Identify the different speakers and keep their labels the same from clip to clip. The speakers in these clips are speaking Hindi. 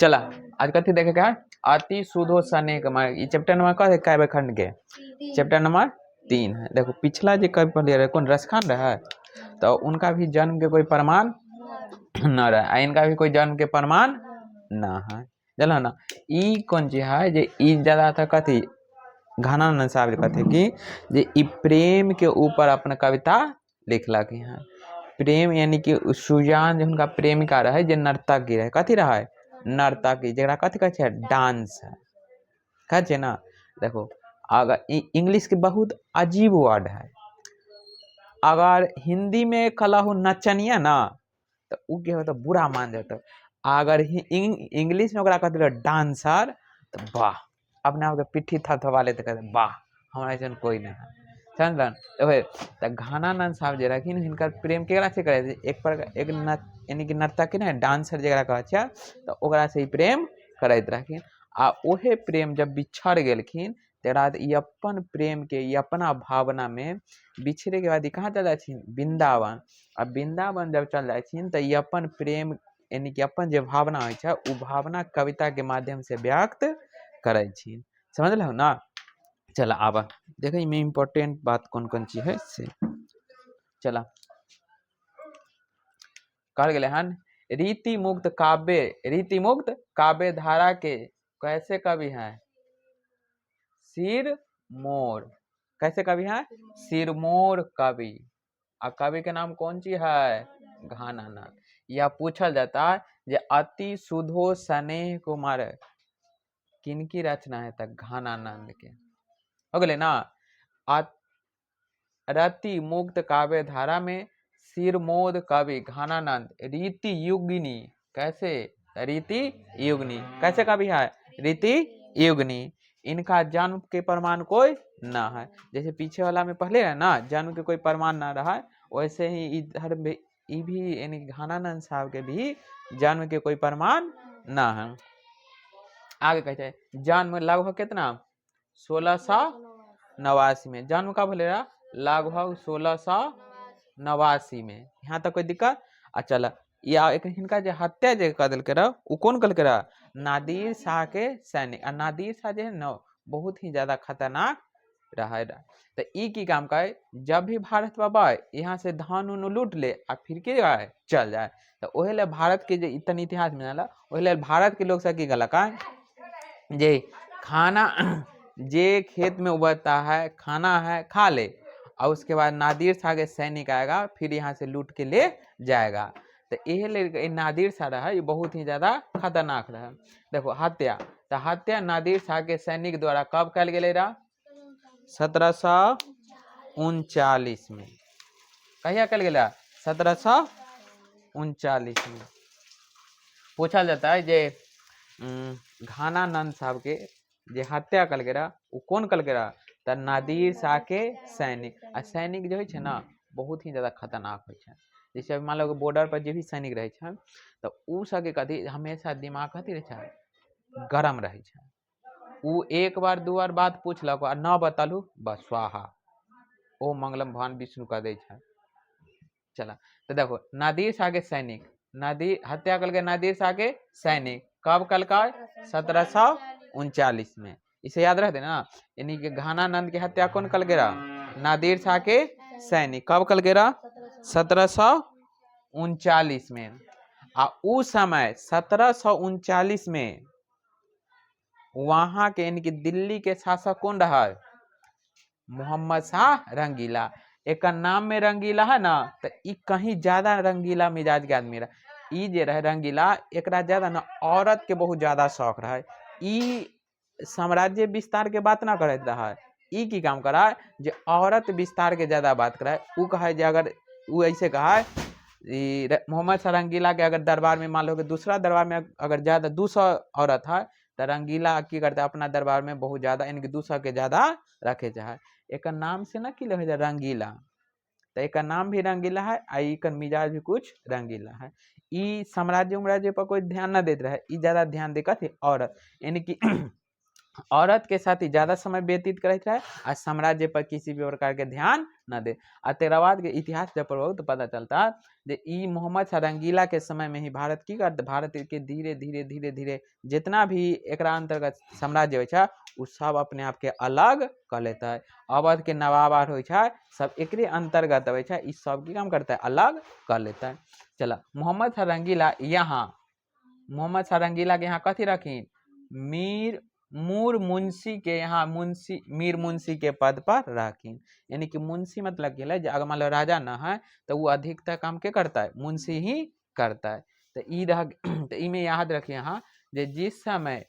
Speaker 1: चला आज कथी देखे का अति शुद्धो सने के चैप्टर नंबर का काव्य खंड के चैप्टर नंबर 3 है। देखो पिछला जो कवि पढ़े रहे कौन रसखान रहा है, तो उनका भी जन्म के कोई प्रमाण न रहा, इनका भी कोई जन्म के प्रमाण न है। चलो ना ई कौन चीज है जे ई ज्यादा था कथी घाना साहब कहते कि जे ई प्रेम के ऊपर अपना कविता लिखलक है। प्रेम यानी कि सुजान जो उनका प्रेमिका रहे जे नर्तक रहे, कथी रहे नर्तकी, जरा कथी कहै छै डांस है, कहै छै ना। देखो अगर इंग्लिश के बहुत अजीब वर्ड है, अगर हिंदी में कहलहु नचनिया ना तो उ के होता बुरा मान जाता, अगर इंग्लिश में ओकरा कहते डांसर तो वाह अपने आप के पिट्ठी थपथपा लेते, कहते वाह हमारा ऐसा कोई नहीं है। समझलन तो घानानंद साहब जे रखिन हिनकर प्रेम केकरा से करे, एक प्रकार एक यानी कि नर्तकी ना डांसर जरा कहै छै तो ओकरा से ही प्रेम करैत रहखिन। आ ओहे प्रेम जब बिछड़ गेलखिन तकरा बाद ई अपन प्रेम के ई अपना भावना में बिछड़े के बाद कहाँ चल जाथिन वृंदावन। आ वृंदावन जब चल जाथिन तो ई अपन प्रेम यानी कि अपन जो भावना होइ छै उ भावना कविता के माध्यम से व्यक्त करै छिन। समझलहो ना। चला आब देखो इमें इम्पोर्टेंट बात कौन कौन चीज है से चला कर गए हन। रीति मुक्त काव्य धारा के कैसे कवि हैं सिरमौर, कैसे कवि हैं सिरमौर कवि। और कवि के नाम कौन सी है घानानंद। यह पूछल जाता है जे अति सुधो स्नेह कुमार किनकी रचना है तक घानानंद के हो गए ना। रति मुक्त काव्य धारा में सिरमौर कवि घानानंद रीति युगिनी, कैसे रीति युगनी कैसे कवि है रीति युगनी। इनका जन्म के प्रमाण कोई ना है, जैसे पीछे वाला में पहले है ना जन्म के कोई प्रमाण ना रहा, वैसे ही इधर भी यानी घानानंद साहब के भी जन्म के कोई प्रमाण ना है। आगे कहते हैं जन्म लगभग कितना 1689 में, जन्म कब होले रहा लगभग 1689 में। यहाँ तक कोई दिक्कत चला। या एक हिनका जो हत्या जो कर दिल रहा वो कौन कल रहा नादिर शाह के सैनिक। और नादिर शाह जो है ना बहुत ही ज्यादा खतरनाक रहा। तो ई की काम का जब भी भारत बाबा यहाँ से धान उन लूट ले और फिर के जाए चल जाए, तो वही ले भारत के जो इतना इतिहास में ना वही ले भारत के लोग सब की गलत है जे खाना जे खेत में उबरता है खाना है खा ले, और उसके बाद नादिर शाह के सैनिक आएगा फिर यहाँ से लूट के ले जाएगा। तो यही नादिर शाह रहा ये बहुत ही ज्यादा खतरनाक रहा। देखो हत्या, तो हत्या नादिर शाह के सैनिक द्वारा कब कल गए रहा 1739 में। कहिया कल गया 1739 में। पूछा जाता है जे घानानंद साहब के जे हत्या कल गया वो कौन कल गया तो नादिर शाह के सैनिक। आ सैनिक जो है ना बहुत ही ज्यादा खतरनाक हो। जैसे मान लो बॉर्डर पर जो भी सैनिक रहे तो उ सबके कथी हमेशा दिमाग कथी रहे गरम रहे। उ एक बार दू बार बात पूछलक और न बतलू बस स्वाहा ओ मंगलम भगवान विष्णु का दे। चला तो देखो नादिर शाह के सैनिक नादिर हत्या कल के नादिर शाह के सैनिक कब कल का 1739 में। इसे याद रहते ना। यानी कि घानानंद की हत्या कौन कल गिरा नादिर शाह के सैनिक कब कल गिरा 1739 में। आ उस समय 1739 में वहां के यानी कि दिल्ली के शासक कौन रहा मोहम्मद शाह रंगीला। एक नाम में रंगीला है ना तो ई कहीं ज्यादा रंगीला मिजाज के आदमी रहा। ई जे रहे रंगीला एक ज्यादा ना औरत के बहुत ज्यादा शौक रहा। ई साम्राज्य विस्तार के बात ना करत रहा, ई की काम करा जो औरत विस्तार के ज्यादा बात करा। उ कहे जे अगर उ ऐसे कहा मोहम्मद शाह रंगीला के अगर दरबार में मान लो कि दूसरा दरबार में अगर ज्यादा 200 औरत है तो रंगीला की करता अपना दरबार में बहुत ज्यादा यानी कि 200 के ज्यादा रखे चाहे। एक नाम से ना कि रंगीला, तो एक नाम भी रंगीला है और मिजाज भी कुछ रंगीला है। ई साम्राज्य पर कोई ध्यान ना देते रहे, ई ज्यादा ध्यान देकर थी औरत यानी कि औरत के साथ ही ज्यादा समय व्यतीत करते रहे और साम्राज्य पर किसी भी प्रकार के ध्यान न दे। और तेरावाद के इतिहास जब पढ़ो तो पता चलता है जे ई मोहम्मद शाह रंगीला के समय में ही भारत की करते, भारत के धीरे धीरे धीरे धीरे जितना भी एकरा अंतर्गत साम्राज्य होय छै उ सब अपने आप के अलग कर लेता है। अवध के नवाब आर होय छै सब एकरे अंतर्गत होय छै, ई सब की काम करता है, अलग कर लेता है। चला मोहम्मद शाह रंगीला यहाँ, मोहम्मद शाह रंगीला के यहाँ कथी रखीन, मूर मुंशी के यहाँ मुंशी मीर मुंशी के पद पर रखीन। यानी कि मुंशी मतलब के लिए अगर मान लो राजा न है तो वो अधिकतर काम के करता है, मुंशी ही करता है। तो ई रह तो ई में याद रखिए यहाँ जिस समय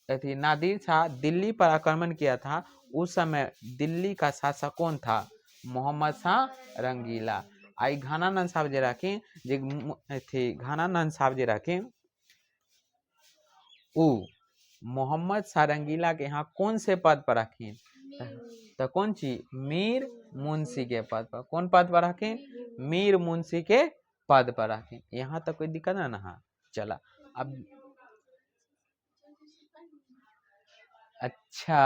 Speaker 1: अथी नादिर शाह दिल्ली पर आक्रमण किया था उस समय दिल्ली का शासक कौन था, मोहम्मद शाह रंगीला। आई घानानंद साहब जे रखीन जे अथी घानानंद साहब जे रखीन उ मोहम्मद शाह रंगीला के यहाँ कौन से पद पर रखीन, तो कौन चीज, मीर मुंशी के पद पर। कौन पद पर रखीन, मीर मुंशी के पद पर रखीन। यहाँ तक कोई दिक्कत ना है। चला अब अच्छा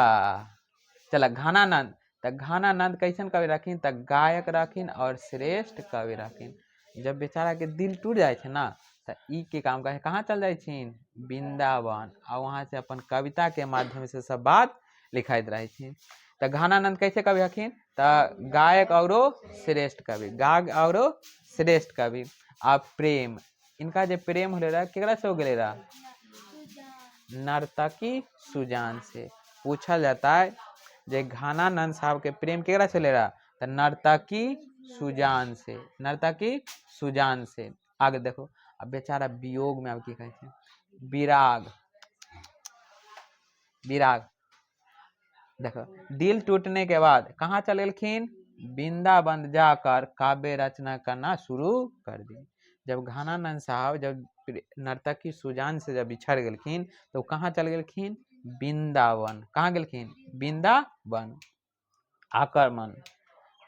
Speaker 1: चला घानानंद, तो घानानंद कैसन कवि रखीन, तो गायक रखीन और श्रेष्ठ कवि रखीन। जब बेचारा के दिल टूट जाए थे ना तो ई के काम करे कहाँ चल जाए छीन, वृंदावन, और वहां से अपन कविता के माध्यम से सब बात लिखाइत रहे छीन। तो घानानंद कैसे कवि हखिन, तो गायक और श्रेष्ठ कवि, गायक और श्रेष्ठ कवि। आ प्रेम, इनका जो प्रेम हो रहा केकरा से हो गए रहा, नर्तकी सुजान से। पूछा जाता है जे घानानंद साहब के प्रेम केकरा से ले रहा, तो नर्तकी सुजान से, नर्तकी सुजान से। आगे देखो अब बेचारा वियोग में अब की कहते हैं, विराग, विराग देखो दिल टूटने के बाद कहाँ चलेलखिन, वृंदावन जाकर काव्य रचना करना शुरू कर दी। जब घानानंद साहब जब नर्तकी सुजान से जब बिछड़ गेलखिन तो कहाँ चल गेलखिन, वृंदावन। कहाँ गेलखिन, वृंदावन। आक्रमण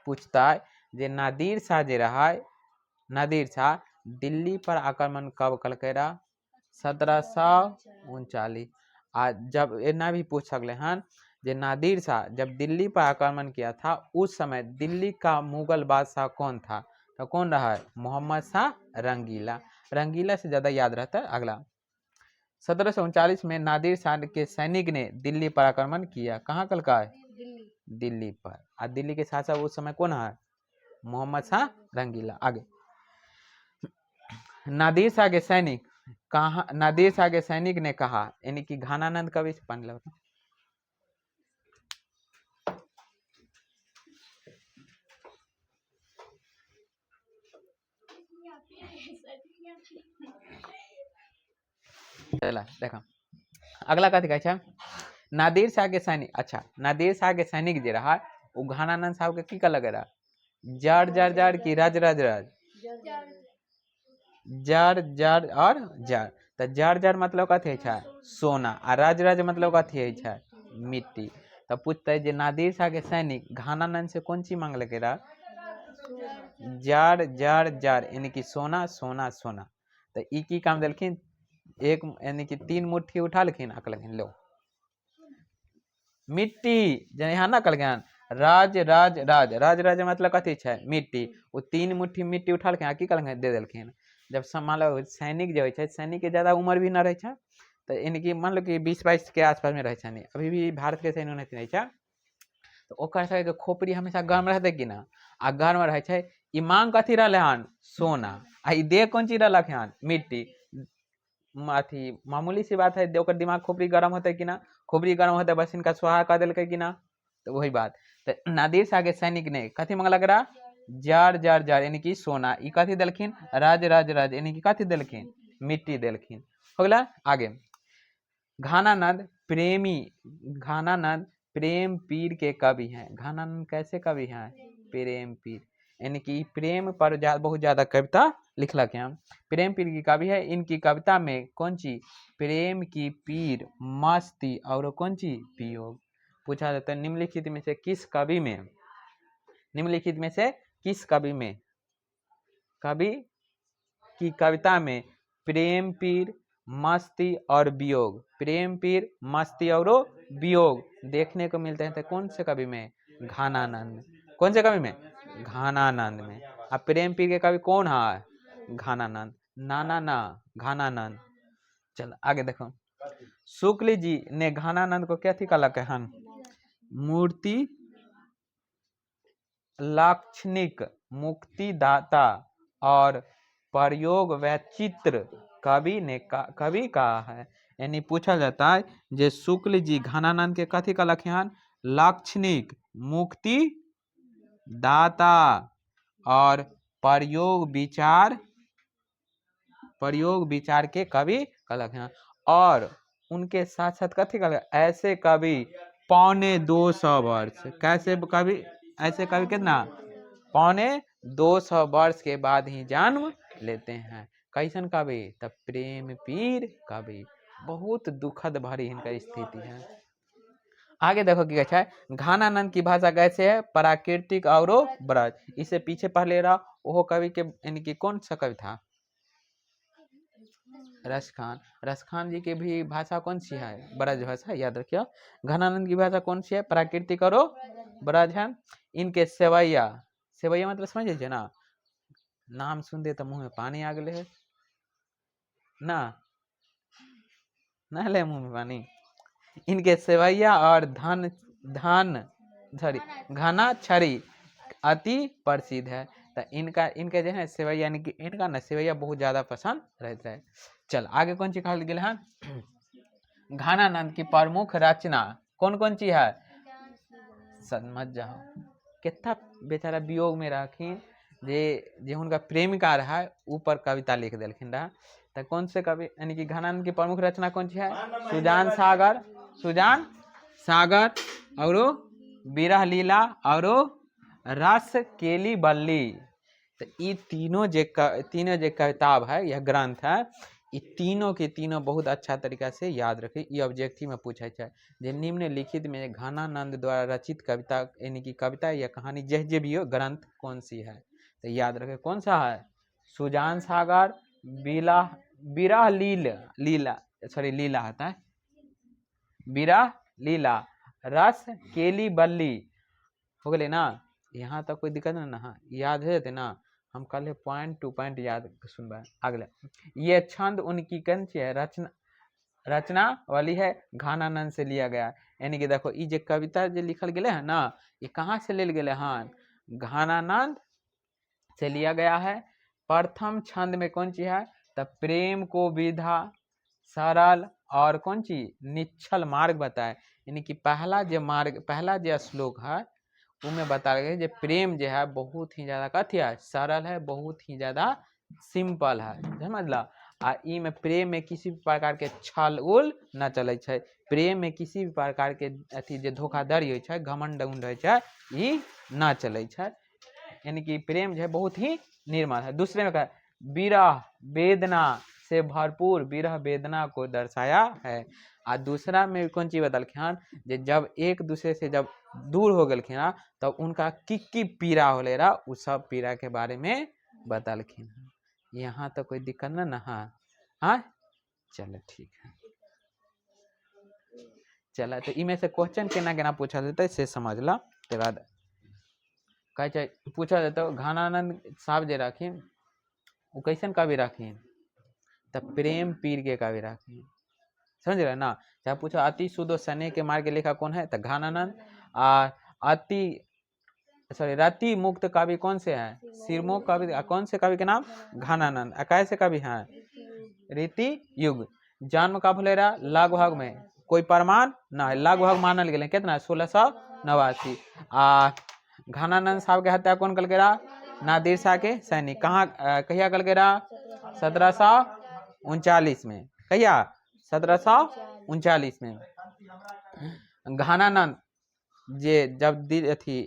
Speaker 1: पूछता है जे नादिर शाह जे रहा, नादिर शाह दिल्ली पर आक्रमण कब कलकै रहा, 1739। आ जब एना भी पूछ सकले हन जे नादिर शाह जब दिल्ली पर आक्रमण किया था उस समय दिल्ली का मुगल बादशाह कौन था, तो कौन रहा है, मोहम्मद शाह रंगीला। रंगीला से ज्यादा याद रहता है। अगला 1739 में नादिर शाह के सैनिक ने दिल्ली पर आक्रमण किया। कहाँ कल का है, दिल्ली पर। और दिल्ली के शासक उस समय कौन है, मोहम्मद शाह रंगीला। आगे नादिर शाह के सैनिक कहा, नादिर शाह के सैनिक ने कहा, यानी कि घानानंद कवि से पढ़ लो। चला देखा अगला कथी कहै छै, नादिर शाह के सैनिक। अच्छा नादिर शाह के सैनिक जे रहा वो घानानंद साहब के की लगे रहा, जड़ जड़ जड़ की रज रज रज, जड़ जड़ और जड़। तो जड़ जड़ मतलब कथी है, सोना। और रज रज मतलब कथी है, मिट्टी। तो पूछते जे नादिर शाह के सैनिक घानानंद से कौन चीज मांग लगे रहा, जड़ जड़ जड़ यानी कि सोना सोना सोना। तो ई की काम देलखिन, एक यानी कि 3 मुट्ठी उठालखिन आ कहलखिन लो मिट्टी, जे यहाँ ना कहलखिन राज राज राज, राज राज मतलब कथी है, मिट्टी। वो 3 मुट्ठी मिट्टी उठालखिन आ की कहलखिन, दे देलखिन। जब मान लो सैनिक जो है सैनिक के ज्यादा उम्र भी ना रहे छै, तो यानी कि मान लो कि 20-22 के आसपास में रहे छै, अभी भी भारत के सैनिक नहीं रहे छै, तो ओकर सबके खोपड़ी हमेशा गर्म रहते कि ना, आ गर्म रहे छै। ई मांग कथी रहले हन, सोना। आ ई दे कौन चीज रहलक हन, मिट्टी। अथी मामूली सी बात है, ओकर दिमाग खोपड़ी गर्म होते कि ना, खोपड़ी गर्म होते बस इनका सुहा कर दिल कि ना, तो वही बात। तो नादिर शाह के सैनिक ने कथी मंगलक रहा, जड़ जड़ जड़ यानी कि सोना। ई कथी देलखिन, राज राज राज यानी कि कथी देलखिन, मिट्टी देलखिन। हो गया। आगे घानानंद प्रेमी, घानानंद प्रेम पीर के कवि हैं। घानानंद कैसे कवि हैं, प्रेम पीर, यानी कि प्रेम पर बहुत ज्यादा कविता लिखलक हैं। प्रेम पीर की कवि है। इनकी कविता में कौन सी, प्रेम की पीर, मस्ती और कौन सी, वियोग। पूछा जाता है निम्नलिखित में से किस कवि में, निम्नलिखित में से किस कवि में, कवि की कविता में प्रेम पीर, मस्ती और वियोग, प्रेम पीर मस्ती और वियोग देखने को मिलते हैं तो कौन से कवि में? घानानंद। कौन से कवि में? घानानंद में। अब प्रेम पीर के कवि कौन है? घानानंद। नाना ना घानानंद। चल आगे देखो, शुक्ल जी ने घानानंद को क्या थी कला कहन? मूर्ति लाक्षणिक, मुक्तिदाता और प्रयोग वैचित्र कवि कहा है। यानी पूछा जाता है जे शुक्ल जी घानानंद के कथी का लखियान? लाक्षणिक, मुक्ति दाता और प्रयोग विचार के कवि का लखियान। और उनके साथ साथ कथी का? ऐसे कवि 250 वर्ष, कैसे कवि? ऐसे कवि कितना? 250 वर्ष के बाद ही जन्म लेते हैं। कैसन कवि? तब प्रेम पीर कवि। बहुत दुखद भरी इनका स्थिति है। आगे देखो कि क्या है, घानानंद की भाषा कैसे है? प्राकृतिक और ब्रज। इससे पीछे पहले रहा वो कवि के, यानी कि कौन सा कवि था? रसखान। रसखान जी की भी भाषा कौन सी है? ब्रज भाषा, याद रखियो। घानानंद की भाषा कौन सी है? प्राकृतिक और ब्रज है। इनके सेवैया, सेवैया मतलब समझ लीजिए ना, नाम सुनते तो मुंह में पानी आ गए है ना, ले मुंह में पानी। इनके सेवैया और घना छड़ी अति प्रसिद्ध है। तो इनके जो है सेवैया, यानी कि इनका ना सेवैया बहुत ज्यादा पसंद रहता है। चल आगे कौन सी कहल गेल है? घानानंद की प्रमुख रचना कौन कौन सी है? समझ जाओ, कितना बेचारा वियोग में रखिन, जे उनका प्रेमिका रहा ऊपर कविता लिख दिलखिन रहा। तो कौन से कवि, यानी कि घानानंद की प्रमुख रचना कौन सी है? सुजान सागर और विरह लीला और रस केली बल्ली। तो ये तीनों जे किताब है, यह ग्रंथ है, ये तीनों के तीनों बहुत अच्छा तरीका से याद रखे। ये ऑब्जेक्टिव में पूछा जाए जे निम्नलिखित में घानानंद द्वारा रचित कविता, यानी कि कविता या कहानी जे भी हो, ग्रंथ कौन सी है? तो याद रखे कौन सा है? सुजान सागर, विरह लीला होता है, विरह लीला, रस केली बल्ली। हो गए ना? यहाँ तक कोई दिक्कत नहीं ना? हाँ याद है थे ना? हम कल पॉइंट टू पॉइंट याद सुनबा। अगले, ये छंद उनकी कौन सी है? रचना वाली है, घानानंद से लिया गया। यानी कि देखो ये कविता जो लिखल गए है ना, ये कहाँ से ले गए? हाँ, घानानंद से लिया गया है। प्रथम छंद में कौन सी है? तब प्रेम को विधा, सरल और कौन सी? निश्चल मार्ग बताए। यानी कि पहला जो श्लोक है उनमें बताया गया जो प्रेम जो है बहुत ही ज्यादा कथी है? सरल है, बहुत ही ज्यादा सिंपल है, समझला। आ ई में प्रेम में किसी भी प्रकार के छल उल न चले छे, प्रेम में किसी भी प्रकार के अथी जो धोखाधड़ी हो छे, घमंड उंड हो छे, ई न चले छे। यानी कि प्रेम जो है बहुत ही निर्मल है। दूसरे में कहा विरह वेदना से भरपूर, विरह वेदना को दर्शाया है। आ दूसरा में कौन चीज बतलखिन? जब एक दूसरे से जब दूर हो गलखिन तब उनका की पीड़ा होले रहा, उस सब पीड़ा के बारे में बतलखिन। यहाँ तो कोई दिक्कत ना ना? हाँ चलो ठीक है। चला तो इनमें से क्वेश्चन केना केना पूछा जाता है से समझ ला। के बाद कहे पूछा जाता है घानानंद साहब जे रखिन वो कैसन कवि रखिन? तब प्रेम पीर के कवि रखिन, समझ रहे ना? चाहे पूछो अति शुद्ध सने के मार्ग के लेखा कौन है? तो घानानंद। रति मुक्त कवि कौन से हैं? सिरमो कवि। कौन से कवि के नाम? घानानंद। कैसे कवि हैं? रीति युग। जन्म कब ले रहा? लगभग में कोई प्रमाण ना है, लगभग मानल गए कितना? 1689। घानानंद साहब के हत्या कौन कल के रहा? नादिर शाह के सैनिक। कहाँ कहिया कल के रहा? 1739 में। कहिया? 1739 में। घानानंद जब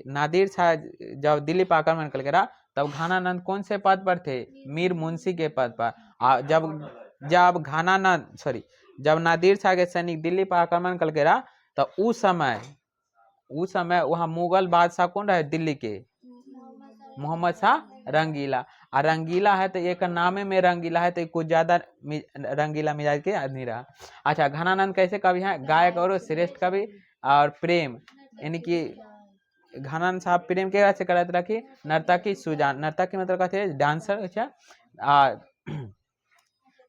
Speaker 1: नादिर शाह जब दिल्ली पर आक्रमण कर रहा तब घानानंद कौन से पद पर थे? मीर मुंशी के पद पर। जब नादिर शाह के सैनिक दिल्ली पर आक्रमण कर रहा तो उस समय वहाँ मुगल बादशाह कौन रहे दिल्ली के? मोहम्मद शाह रंगीला। आ रंगीला है तो एक नामे में रंगीला है तो कुछ ज्यादा रंगीला मिजाज के आदमी रहा। अच्छा, घनानंद कैसे कवि हैं? गायक और श्रेष्ठ कवि और प्रेम, यानी कि घनानंद साहब प्रेम के से करत रखी नर्तकी सुजान, नर्तकी मतलब कहते हैं डांसर। अच्छा,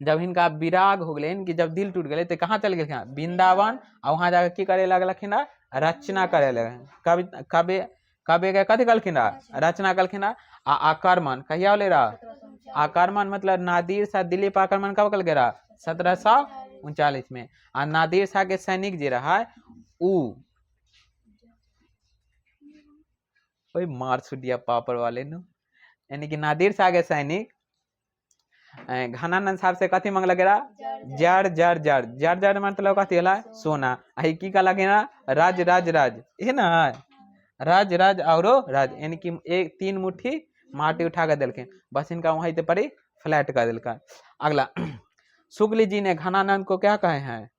Speaker 1: जब इनका विराग हो गए, इनकी जब दिल टूट गए तो कहाँ चल गए? वृंदावन। और वहां जाकर की करे लगलखिन? रचना करे लगे। कवि कवि कवि के कथी कलखिन? रचना कलखिन। आक्रमण कहिया ले रहा? आक्रमण मतलब नादिर शाह दिलीप आक्रमण कब कल रहा? 1739 में। और नादिर शाह के सैनिक जे रहा वही मार छुटिया पापड़ वाले नु, यानी कि नादिर शाह के सैनिक घनानंद साहब से कथी मांग लगे? जड़ जड़ जड़ जड़ जड़ मतलब कथी होला? सोना। आई की का लगे? राज राज राज, है ना, राज राज और राज, यानी कि एक 3 मुट्ठी माटी उठा कर दिलखिन, बस इनका वहीं पे पड़ी फ्लैट कर दिलका। अगला, शुक्ल जी ने घनानंद को क्या कहे हैं?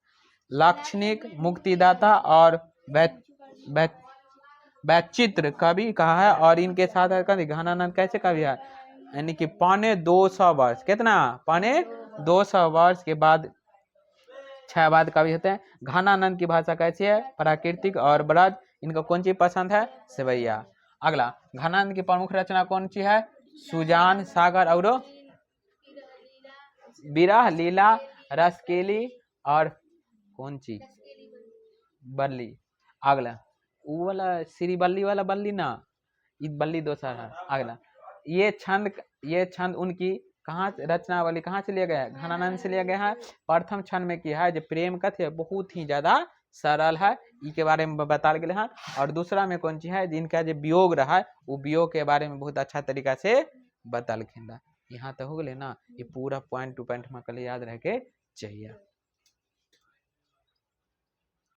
Speaker 1: लाक्षणिक, मुक्तिदाता और वैचित्र कवि कहा है। और इनके साथ घनानंद कैसे कवि है? यानी कि 250 वर्ष, कितना? 250 वर्ष के बाद 6 बाद कवि होते हैं। घनानंद की भाषा कैसी है? प्राकृतिक और ब्रज। इनको कौन चीज पसंद है? सेवैया। अगला, घनानंद की प्रमुख रचना कौन सी है? सुजान, सागर और विरह, लीला, रसकेली और कौन सी? बल्ली। अगला, वो वाला श्री बल्ली वाला बल्ली ना, बल्ली दोसर है। अगला, ये छंद उनकी कहाँ रचनावली कहाँ से लिया गया है? घनानंद से लिया गया है। प्रथम छंद में किया है जो प्रेम कथ्य बहुत ही ज्यादा सरल है, इसके बारे में बता गए हैं। और दूसरा में कौन सी है? जिनका जो वियोग रहा है वो वियोग के बारे में बहुत अच्छा तरीका से बता। यहाँ तो हो गए ना, ये पूरा पॉइंट टू पॉइंट में कल याद रह के चाहिए।